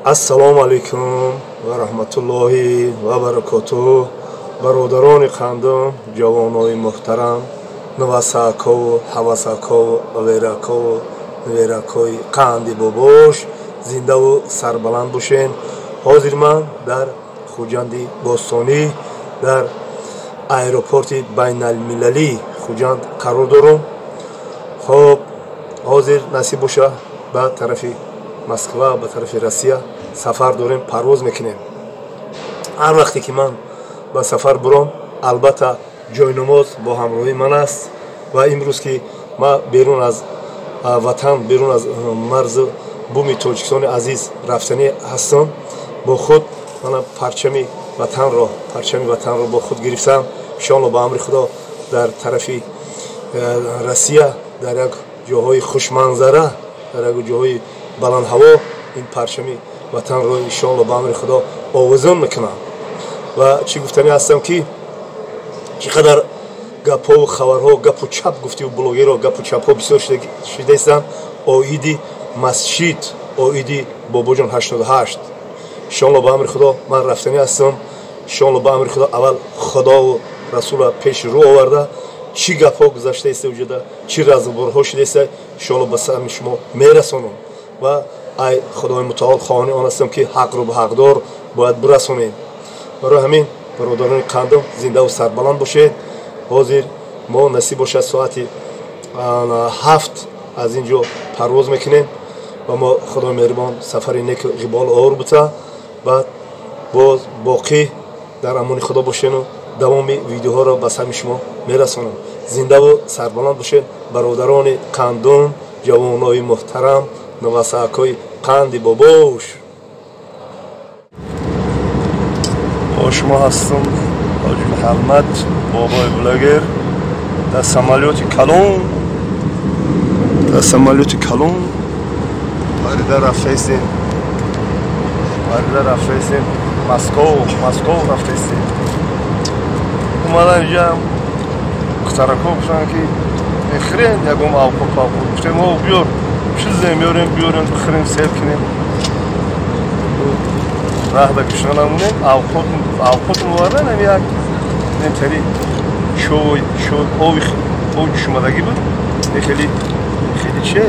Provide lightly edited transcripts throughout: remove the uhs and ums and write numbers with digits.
ассалому алайкум ва раҳматуллоҳи ва баракотуҳ. бародарони қандон, ҷавонои муҳтарам, навасакову ҳавасакову аверакову наверакои қанди бобош зиндаву сарбаланд бошен. ҳозир ман дар хуҷанди бостонӣ дар аэропорти байналмилалӣ хуҷанд қарор дорам. хоб ҳозир насиб боша ба тарафи Москва, ба тарафи Россия сафар дорем, парвоз мекунем. ҳар вақте ки ман ба сафар бурам, албатта ҷойнамоз бо ҳамроҳи ман аст ва имрӯз ки ман берун аз ватан, берун аз марзи буми Тоҷикистони азиз рафтанӣ ҳастам, бо худ мана парчами ватанро бо худ гирифтам. иншоалло ба амри худо дар тарафи Россия, дар як ҷоҳои хушманзара, дар як ҷоҳои баландҳаво ин парчами ватанро иншоалло ба амри худо овозон мекунам. ва чӣ гуфтанӣ ҳастам ки чӣ қадар гапҳо хабарҳо гапу чап гуфтиву блогеро гапу чапҳо бисёр шидаистанд. оиди масҷид, оиди бобоҷон 88. иншоалло ба амри худо ман рафтанӣ ҳастам. иншоалло ба амри худо аввал худову расула пеши рӯ оварда чӣ гапҳо гузаштаиста вуҷуда, чӣ разговорҳо шудааста, иншоалло ба сами шумо мерасонам. ва ай худои мутаол хоҳони он ҳастам ки ҳақро ба ҳақдор бояд бирасонем. барои ҳамин бародарони қандон зиндаву сарбаланд бошед. ҳозир мо насиб бошад соати 7 аз ин ҷо парвоз мекунем ва мо худои меҳрибон сафари неку ғибол ор бута. баъд боз боқӣ дар амони худо бошену давоми видеоҳоро ба сами шумо мерасонам. зиндаву сарбаланд бошед бародарони қандон, ҷавонои муҳтарам, навасаакои қанди бобош. با شما هستم حاج محمد بابای بلاگر در سمالیوت کلون پریده رفتیم مسکو رفتیم. اومدن اینجا اختراکا گفتن که بخرین یکم آوکو گفتیم او بیار چیز میاریم بخرین سیل کنیم. راه بکشانمونیم آوکوت موارن هم یک نمیتری شوی اوی شمادگی بود. خیلی چه؟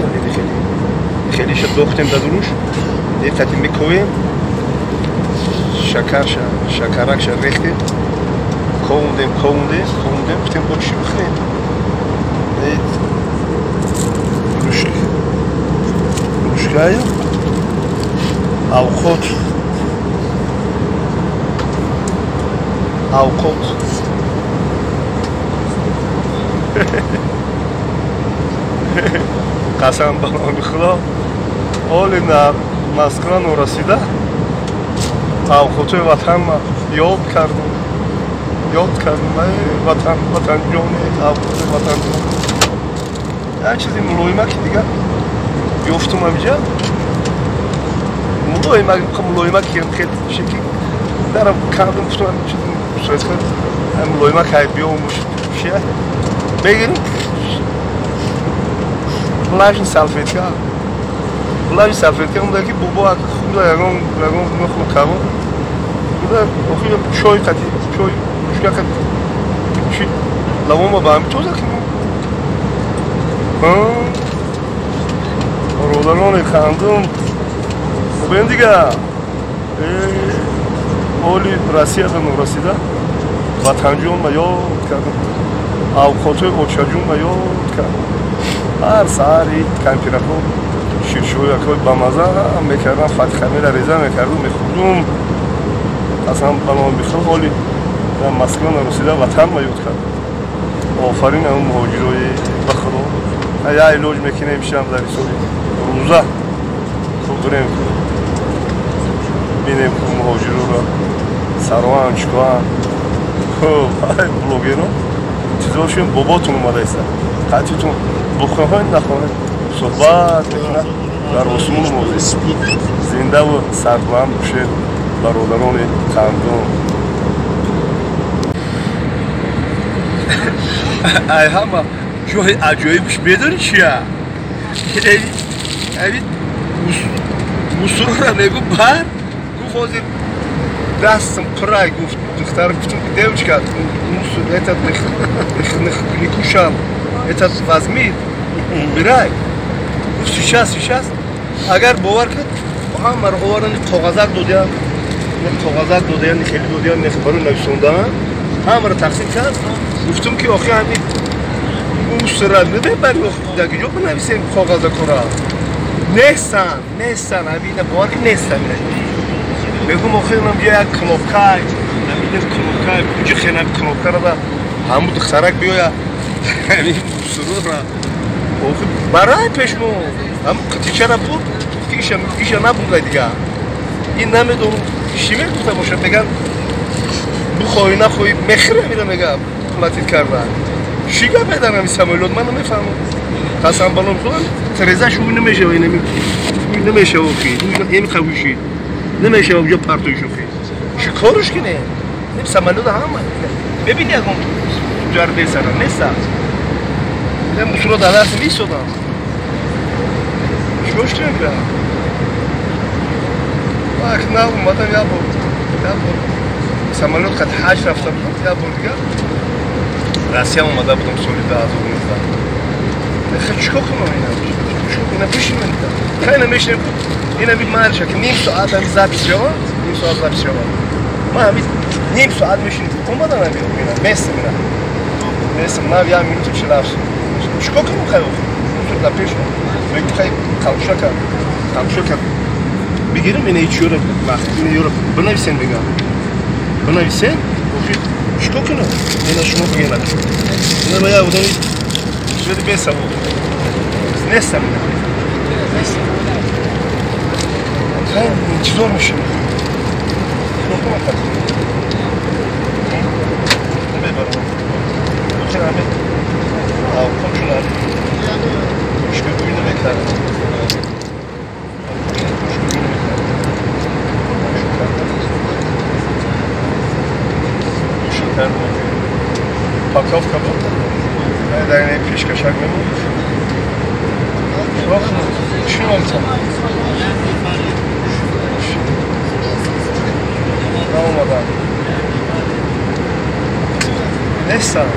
خیلی شد دوختیم دادروش یکتی میکویم شکرک ریختیم کوندیم گفتیم با چی بخریم روشکایی آوکوت قسم به نام خدا حال مسکن نرسیده اوقات وطن یاد کردم وطن جانی اوقات وطن یک چیزی ملایمه که دیگه بیفتم همینجا ملایمه که خیلی شکلی درم کردم گفتم چیزی ملایمه که بیام شیه بگیریم پلاژ سالفیتکا اونجا بابا خدا یکم خوب کامون خدا آخه چای کتی چای روشکا کتی چی لامو با هم توزه کنیم رودانان خاندون خوبه دیگه اولی راسیه نورسیده وطنجون ما یاد کردم اوقات اوچاجون ما یاد کردم هر ساعتی کمپیرکو شیرشویکو با مزه میکردم فتخمی را ریزه میکردم میخوردم اصلا بنام بخور حالی در مسکن رسیده وطن ما یاد کردم. آفرین اون مهاجرای بخدا یا ایلوج میکنیم شام در سوری روزه خوب بریم بینیم که مهاجرو را سروان چکوان خوب بلوگیرو چیزاشون باباتون اومده است قطعتون بخواهید نخواهید صحبت میکنه در رسوم موضوع زنده و سربلند باشید برادران قندون. ای همه جای عجایبش بداری چیه؟ усура мегу бар гуфт ҳозир дастам пурай гуфт духтар гуфтам девочка усур этот никушал этот возьми убирай гуфт сейчас агар бовар кард ҳамаро овардан коғазак додиям коғазак додиям хеле додиям баро нависондан ҳамаро тақсим кард гуфтам ки охи ҳамин усура набебари даги ҷо бинависем коғазакора нестан абида бовар ки нестан мегум охи нам бия як кнопкай намидем кнопкай куҷа хенам кнопкарада ҳаму духтарак биёя ҳамин усурура охи барай пешмо ҳам қитичара буд иша набуда дига ин намедонам чӣ мегуфта бошад меган бухоҳӣ нахоҳӣ мехира мира мега платит карда чӣ гап медан ҳами самолёт ман намефаҳмам қасам балом худам терезаш уй намешава уй намешава ки ин қавиши намешава ҷо партои шуфи чӣ корш кине ин самолёт ҳама бебин ягон ҷар бесара неста ин усуро дар даст мисодам чикор штем ка вақт на омадам як бор самолёт қад ҳаҷ рафта будам як бор дигар Россия омада будам соли 2019 чикор кунам ина бишинем хеле мешинем ина бит марша ки ним соат ҳами запис шавад ман ҳами ним соат мешинем омадам ҳами ина местам нав як минуту чилаф чикор кунам хай да пеш мегу хай қалшака бигирем ина ичора ина ёра бинависем бигам бинависем чикор кунам ина шумо бигена ина ба як одами шуди бесавод нестам ина хай интизор мешинем бебарам охираме кончунар шкургӯӣ намекардам парковка буд дар ин пешкашак мебуд чӣ олта наомадам нестам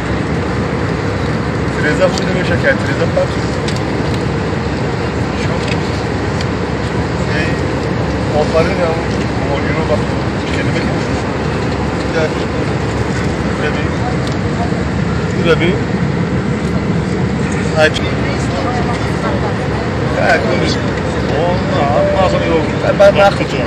тереза худ намеша кард тереза пак آفرین هم مالی رو وقت کلمه ربی هیچ بعد نخوتون